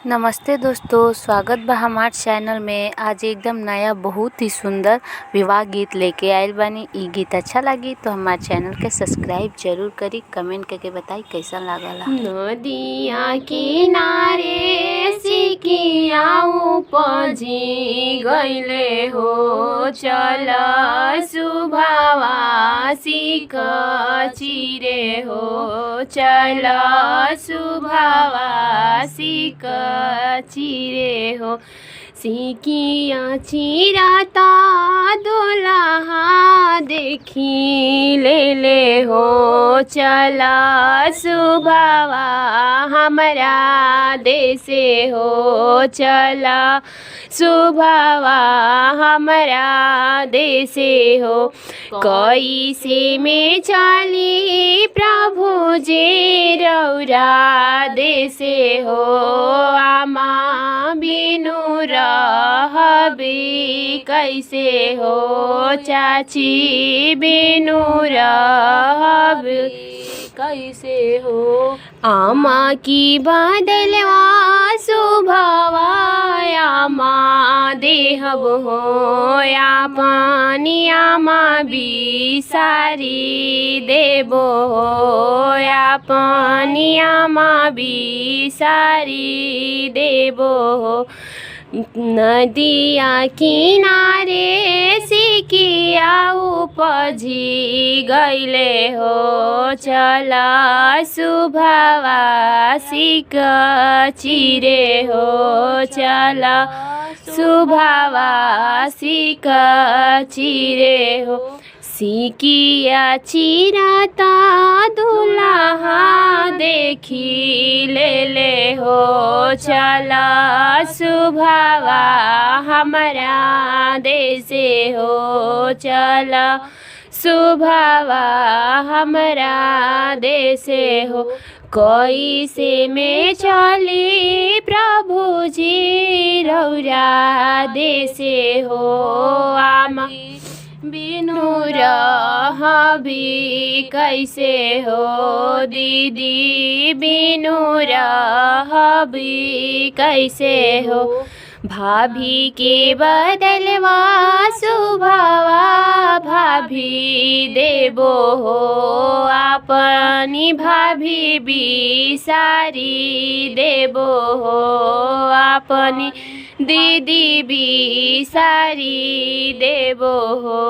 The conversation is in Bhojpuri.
नमस्ते दोस्तों, स्वागत बा हमार चैनल में। आज एकदम नया बहुत ही सुंदर विवाह गीत लेके आयल बानी। ई गीत अच्छा लगी तो हमार चैनल के सब्सक्राइब जरूर करी, कमेंट करके बताई कैसा लागला। नदिया किनारे सिकिया उपजी गईले हो, चल सुभावा सिक चिरे हो, चल सुभावा सिक चिरे हो। सिकिया चिराता दुल्हा देखी ले हो, चला सुभावा हमारा देशे हो, चला सुभावा हमारा देशे हो। कैसे में चली प्रभु जी रौरा देशे हो, आमा बिनु रहबी कैसे हो, चाची बिनु रहबी कैसे हो। आमा की बदलवा सुभावा आमा देहब हो, या पानी आमा बिसारी देबो हो, या पानी आमा बिसारी देबो हो। नदिया किनारे सिकिया उपजी गईले हो, चला सुभावा सिक चिरे हो, चला सुभावा सिक चिरे हो। सिकिया चिराता दुल्हा देखी ले हो, चला सुभावा हमारा देशे हो, चला सुभावा हमारा देशे हो। कैसे में चली प्रभु जी रौरा देशे हो, आमा बिनु रहबी कैसे हो, दीदी बिनु रहबी कैसे हो। भाभी के बदलवा सुभावा भाभी देबो हो, अपनी भाभी बिसारी देबो हो, अपनी दीदी बिसारी देबो हो।